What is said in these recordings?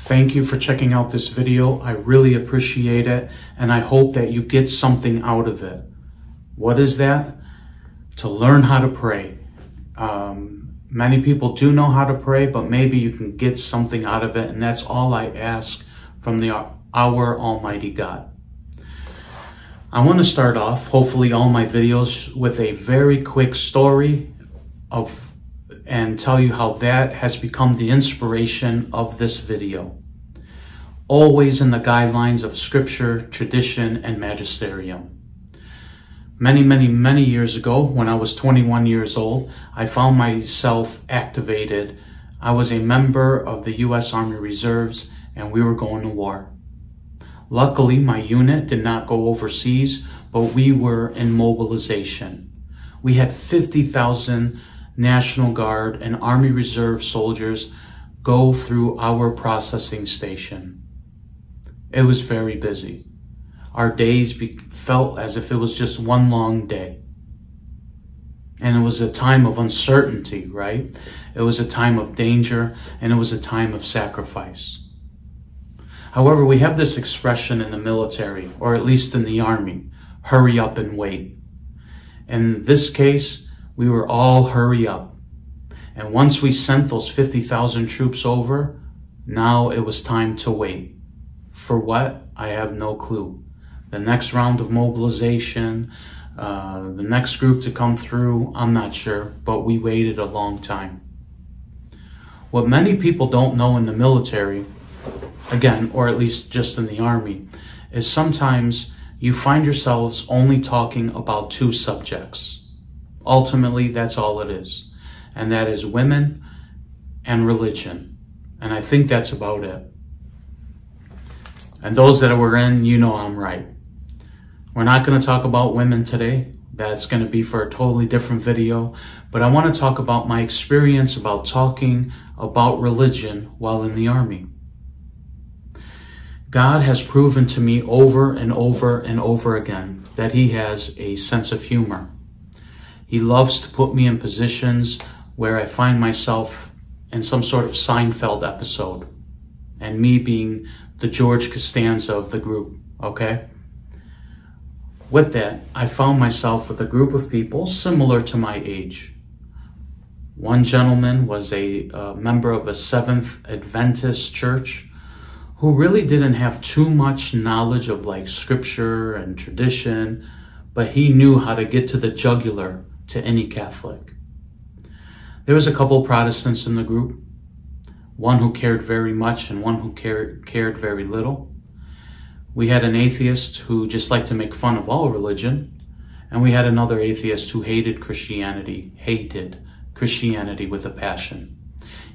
Thank you for checking out this video. I really appreciate it, and I hope that you get something out of it. What is that? To learn how to pray. Many people do know how to pray, but maybe you can get something out of it, and that's all I ask from our Almighty God. I want to start off, hopefully all my videos, with a very quick story and tell you how that has become the inspiration of this video. Always in the guidelines of scripture, tradition, and magisterium. Many years ago, when I was 21 years old, I found myself activated. I was a member of the U.S. Army Reserves, and we were going to war. Luckily, my unit did not go overseas, but we were in mobilization. We had 50,000 National Guard and Army Reserve soldiers go through our processing station. It was very busy. Our days felt as if it was just one long day. And it was a time of uncertainty, right? It was a time of danger, and it was a time of sacrifice. However, we have this expression in the military, or at least in the Army, hurry up and wait. In this case, we were all hurry up. And once we sent those 50,000 troops over, now it was time to wait. For what? I have no clue. The next round of mobilization, the next group to come through, I'm not sure, but we waited a long time. What many people don't know in the military, again, or at least just in the Army, is sometimes you find yourselves only talking about two subjects. Ultimately, that's all it is. And that is women and religion. And I think that's about it. And those that were in, you know I'm right. We're not going to talk about women today. That's going to be for a totally different video. But I want to talk about my experience about talking about religion while in the Army. God has proven to me over and over and over again that He has a sense of humor. He loves to put me in positions where I find myself in some sort of Seinfeld episode, and me being the George Costanza of the group, okay? With that, I found myself with a group of people similar to my age. One gentleman was a member of a Seventh Adventist church who really didn't have too much knowledge of like scripture and tradition, but he knew how to get to the jugular to any Catholic. There was a couple Protestants in the group, one who cared very much and one who cared very little. We had an atheist who just liked to make fun of all religion, and we had another atheist who hated Christianity with a passion.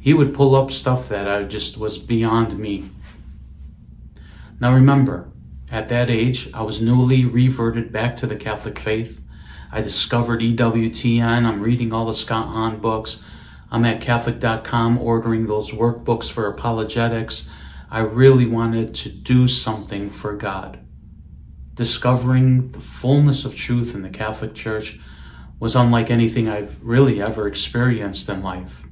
He would pull up stuff that just was beyond me. Now remember, at that age, I was newly reverted back to the Catholic faith. I discovered EWTN. I'm reading all the Scott Hahn books. I'm at Catholic.com ordering those workbooks for apologetics. I really wanted to do something for God. Discovering the fullness of truth in the Catholic Church was unlike anything I've really ever experienced in life.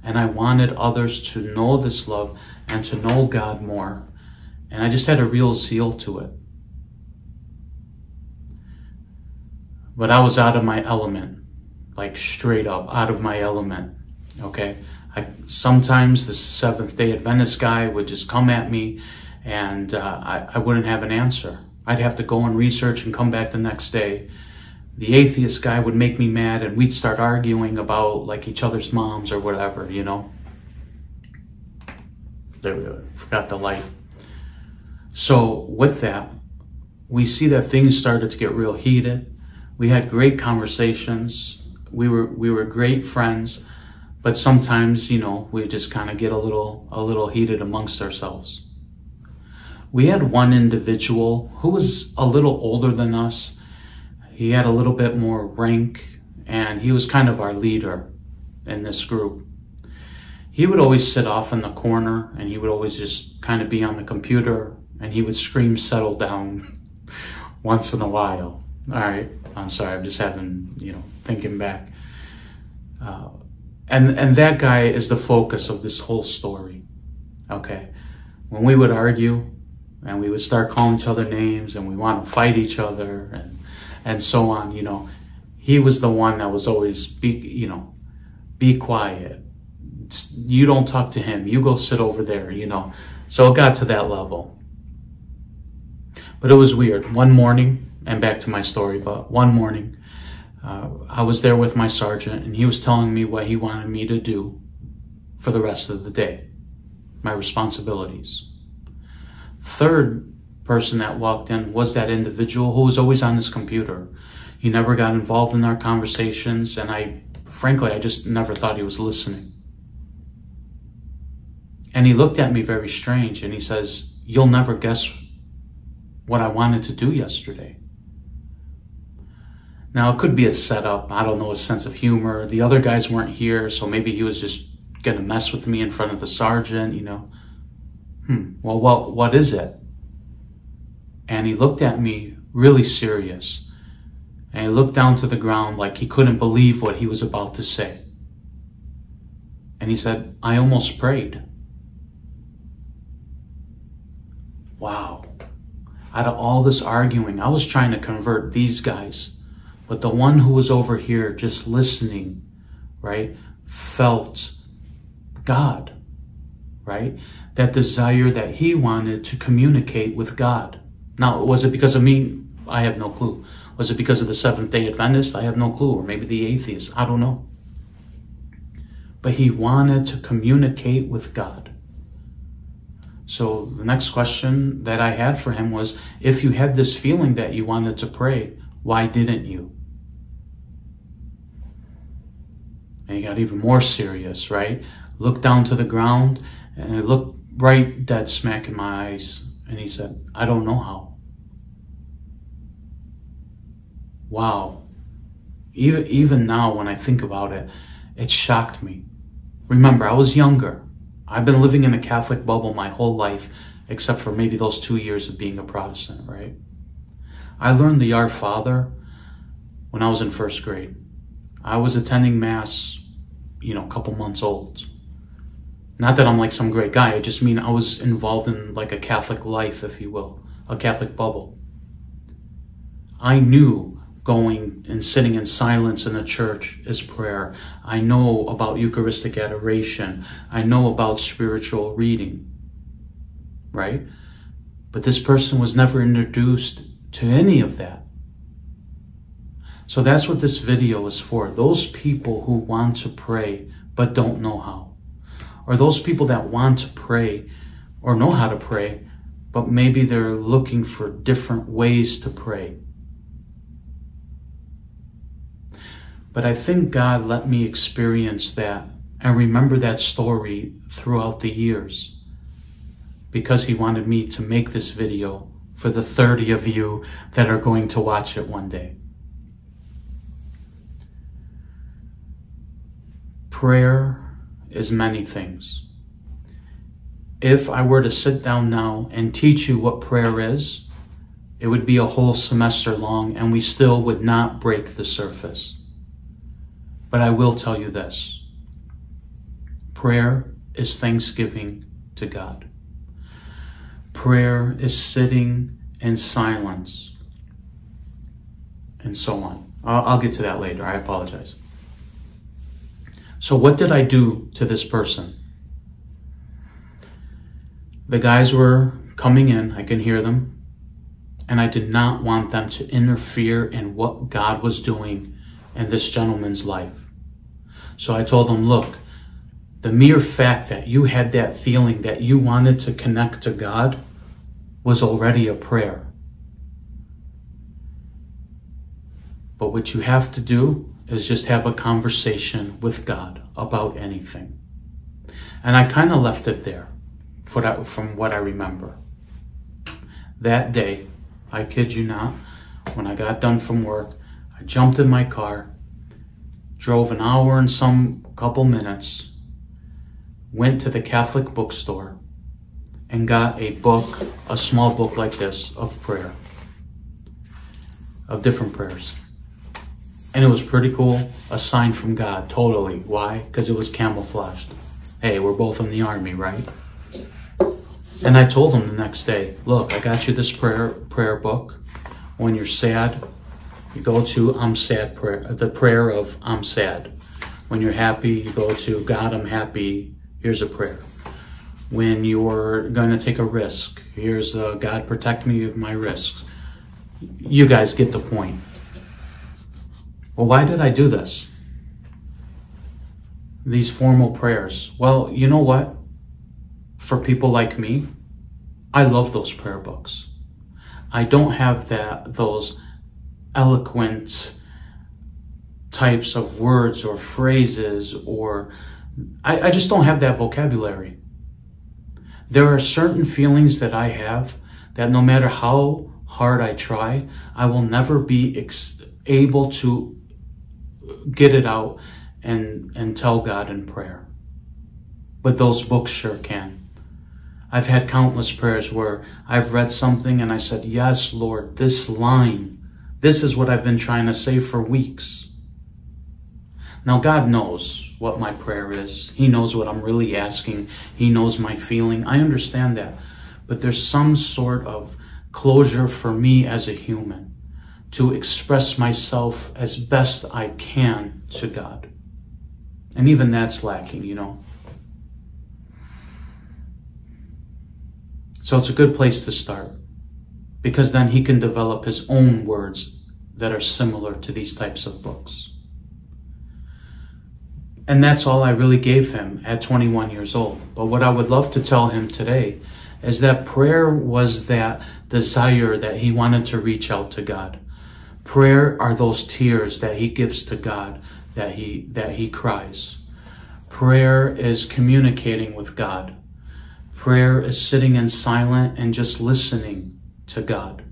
And I wanted others to know this love and to know God more. And I just had a real zeal to it. But I was out of my element, like straight up out of my element, okay? Sometimes the Seventh-day Adventist guy would just come at me and I wouldn't have an answer. I'd have to go and research and come back the next day. The atheist guy would make me mad and we'd start arguing about like each other's moms or whatever, you know? There we go, forgot the light. So with that, we see that things started to get real heated. We had great conversations. We were great friends, but sometimes, you know, we just kind of get a little heated amongst ourselves. We had one individual who was a little older than us. He had a little bit more rank, and he was kind of our leader in this group. He would always sit off in the corner, and he would always just kind of be on the computer, and he would scream, "Settle down," once in a while. All right, I'm sorry, I'm just having, thinking back. And that guy is the focus of this whole story, okay? when we would argue and we would start calling each other names and we want to fight each other and so on, you know, he was the one that was always, be quiet. You don't talk to him. You go sit over there, you know. So it got to that level. But it was weird. One morning, and back to my story, but one morning, I was there with my sergeant, and he was telling me what he wanted me to do for the rest of the day, my responsibilities. Third person that walked in was that individual who was always on his computer. He never got involved in our conversations, and frankly, I just never thought he was listening. And he looked at me very strange, and he says, "You'll never guess what I wanted to do yesterday." Now, it could be a setup. I don't know, a sense of humor. The other guys weren't here, so maybe he was just going to mess with me in front of the sergeant, you know. Well, what is it? And he looked at me really serious. And he looked down to the ground like he couldn't believe what he was about to say. And he said, "I almost prayed." Wow. Out of all this arguing, I was trying to convert these guys. But the one who was over here just listening, right, felt God, right? That desire that he wanted to communicate with God. Now, was it because of me? I have no clue. Was it because of the Seventh-day Adventist? I have no clue. Or maybe the atheist. I don't know. But he wanted to communicate with God. So the next question that I had for him was, if you had this feeling that you wanted to pray, why didn't you? And he got even more serious, right? Looked down to the ground and he looked right dead smack in my eyes. And he said, "I don't know how." Wow. Even now when I think about it, it shocked me. Remember, I was younger. I've been living in a Catholic bubble my whole life, except for maybe those 2 years of being a Protestant, right? I learned the Our Father when I was in first grade. I was attending Mass, a couple months old. Not that I'm like some great guy, I just mean I was involved in like a Catholic life, if you will, a Catholic bubble. I knew going and sitting in silence in a church is prayer. I know about Eucharistic adoration. I know about spiritual reading, right? But this person was never introduced to any of that. So that's what this video is for. Those people who want to pray but don't know how. Or those people that want to pray or know how to pray, but maybe they're looking for different ways to pray. But I think God let me experience that and remember that story throughout the years, because he wanted me to make this video for the 30 of you that are going to watch it one day. Prayer is many things. If I were to sit down now and teach you what prayer is, it would be a whole semester long and we still would not break the surface. But I will tell you this. Prayer is thanksgiving to God. Prayer is sitting in silence, and so on. I'll get to that later. I apologize. So what did I do to this person? The guys were coming in. I can hear them. And I did not want them to interfere in what God was doing in this gentleman's life. So I told him, look, the mere fact that you had that feeling that you wanted to connect to God was already a prayer. But what you have to do is just have a conversation with God about anything. And I kind of left it there from what I remember. That day, I kid you not, when I got done from work, I jumped in my car, drove an hour and some couple minutes, went to the Catholic bookstore, and got a book, a small book like this, of prayer, of different prayers. And it was pretty cool, a sign from God, totally. Why? Because it was camouflaged. Hey, we're both in the army, right? And I told him the next day, look, I got you this prayer book. When you're sad, you go to I'm sad prayer, the prayer of I'm sad. When you're happy, you go to God, I'm happy. Here's a prayer. When you're going to take a risk, here's God, protect me of my risks. You guys get the point. Well, why did I do this? These formal prayers. Well, you know what? For people like me, I love those prayer books. I don't have those eloquent types of words or phrases, or I just don't have that vocabulary. There are certain feelings that I have that no matter how hard I try, I will never be able to get it out and tell God in prayer. But those books sure can. I've had countless prayers where I've read something and I said, yes, Lord, this line, this is what I've been trying to say for weeks. Now, God knows what my prayer is. He knows what I'm really asking. He knows my feeling. I understand that. But there's some sort of closure for me as a human to express myself as best I can to God. And even that's lacking, you know. So it's a good place to start, because then he can develop his own words that are similar to these types of books. And that's all I really gave him at 21 years old. But what I would love to tell him today is that prayer was that desire that he wanted to reach out to God. Prayer are those tears that he gives to God, that he cries. Prayer is communicating with God. Prayer is sitting in silence and just listening to God.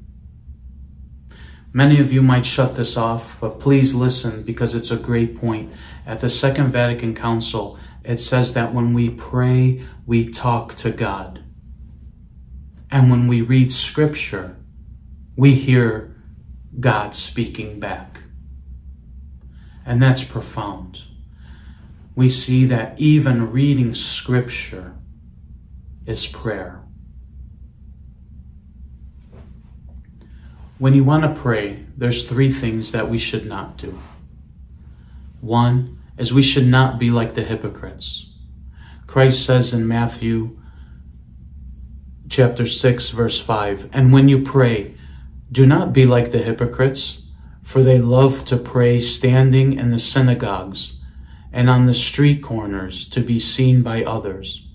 Many of you might shut this off, but please listen, because it's a great point. At the Second Vatican Council, it says that when we pray, we talk to God. And when we read Scripture, we hear God speaking back. And that's profound. We see that even reading Scripture is prayer. When you want to pray, there's 3 things that we should not do. One is we should not be like the hypocrites. Christ says in Matthew chapter 6, verse 5, and when you pray, do not be like the hypocrites, for they love to pray standing in the synagogues and on the street corners to be seen by others.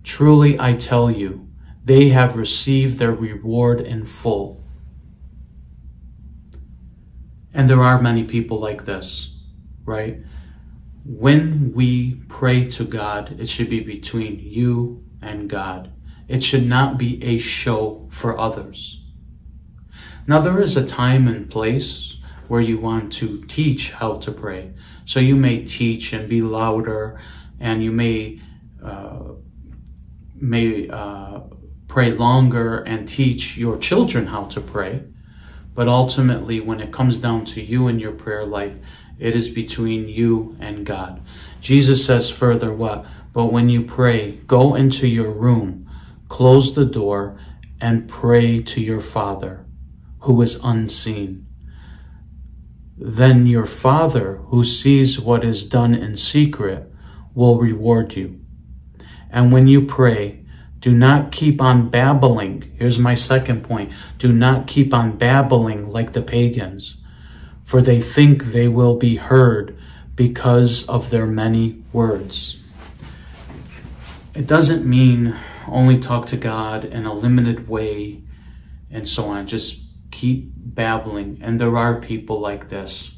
Truly, I tell you, they have received their reward in full. And there are many people like this, right? When we pray to God, it should be between you and God. It should not be a show for others. Now, there is a time and place where you want to teach how to pray. So you may teach and be louder, and you may pray longer and teach your children how to pray. But ultimately, when it comes down to you and your prayer life, it is between you and God. Jesus says further what? But when you pray, go into your room, close the door, and pray to your Father, who is unseen. Then your Father, who sees what is done in secret, will reward you. And when you pray, do not keep on babbling. Here's my second point. Do not keep on babbling like the pagans, for they think they will be heard because of their many words. It doesn't mean only talk to God in a limited way and so on. Just keep babbling. And there are people like this.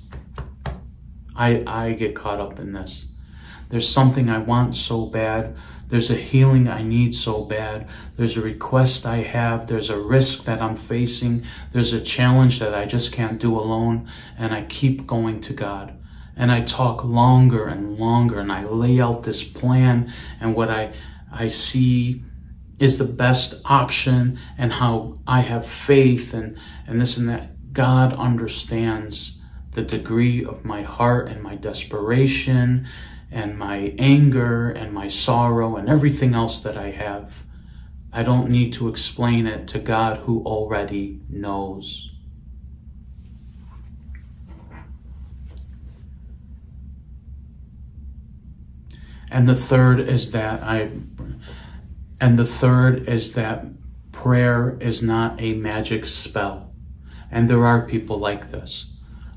I get caught up in this. There's something I want so bad. There's a healing I need so bad. There's a request I have. There's a risk that I'm facing. There's a challenge that I just can't do alone. And I keep going to God. And I talk longer and longer. And I lay out this plan and what I see is the best option and how I have faith and this and that. God understands the degree of my heart and my desperation and my anger and my sorrow and everything else that I have. I don't need to explain it to God who already knows. And the third is that prayer is not a magic spell. And there are people like this.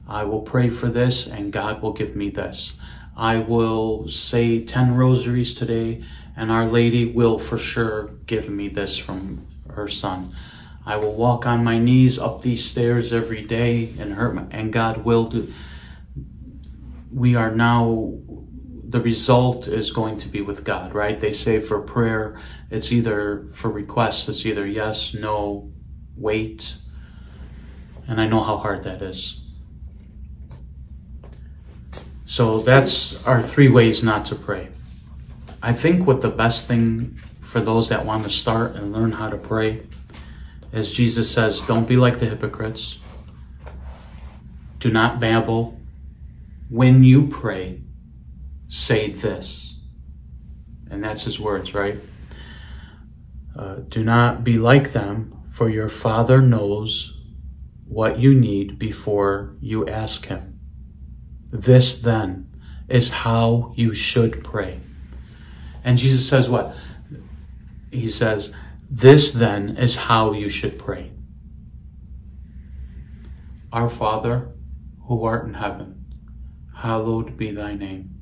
I will pray for this and God will give me this. I will say 10 rosaries today and Our Lady will for sure give me this from her Son. I will walk on my knees up these stairs every day and God will do. We are now, the result is going to be with God, right? They say for prayer, it's either, for requests, it's either yes, no, wait. And I know how hard that is. So that's our 3 ways not to pray. I think what the best thing for those that want to start and learn how to pray is Jesus says, don't be like the hypocrites. Do not babble. When you pray, say this. And that's his words, right? Do not be like them, for your Father knows what you need before you ask him. This then is how you should pray. And Jesus says what? He says, this then is how you should pray. Our Father, who art in heaven, hallowed be thy name.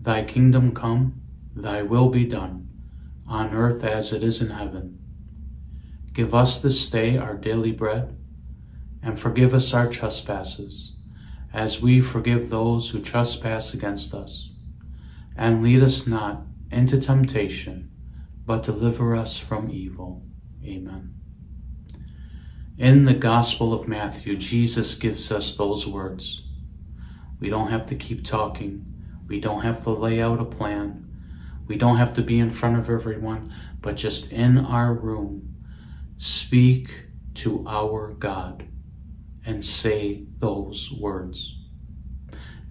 Thy kingdom come, thy will be done, on earth as it is in heaven. Give us this day our daily bread, and forgive us our trespasses, as we forgive those who trespass against us. And lead us not into temptation, but deliver us from evil. Amen. In the Gospel of Matthew, Jesus gives us those words. We don't have to keep talking. We don't have to lay out a plan. We don't have to be in front of everyone, but just in our room, speak to our God and say those words.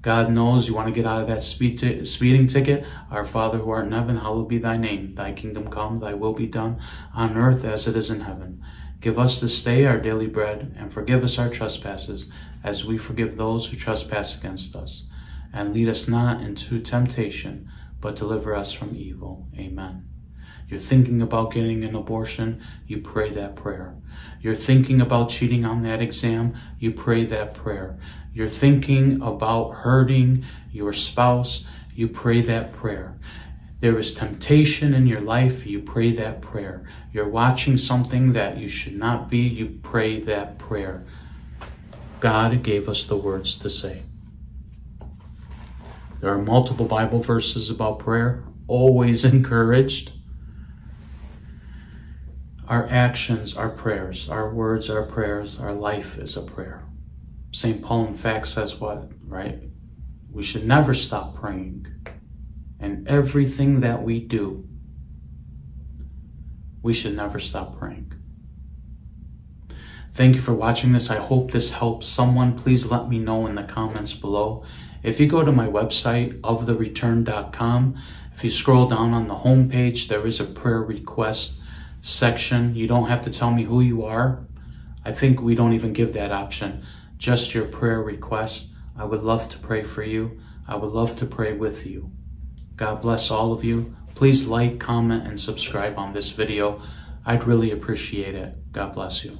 God knows you want to get out of that speeding ticket. Our Father who art in heaven, hallowed be thy name. Thy kingdom come, thy will be done on earth as it is in heaven. Give us this day our daily bread, and forgive us our trespasses, as we forgive those who trespass against us. And lead us not into temptation, but deliver us from evil. Amen. You're thinking about getting an abortion, you pray that prayer. You're thinking about cheating on that exam, you pray that prayer. You're thinking about hurting your spouse, you pray that prayer. There is temptation in your life, you pray that prayer. You're watching something that you should not be, you pray that prayer. God gave us the words to say. There are multiple Bible verses about prayer, always encouraged. Our actions are prayers. Our words are prayers. Our life is a prayer. St. Paul, in fact, says what, right? We should never stop praying. And everything that we do, we should never stop praying. Thank you for watching this. I hope this helps someone. Please let me know in the comments below. If you go to my website, ofthereturn.com, if you scroll down on the home page, there is a prayer request section. You don't have to tell me who you are. I think we don't even give that option. Just your prayer request. I would love to pray for you. I would love to pray with you. God bless all of you. Please like, comment, and subscribe on this video. I'd really appreciate it. God bless you.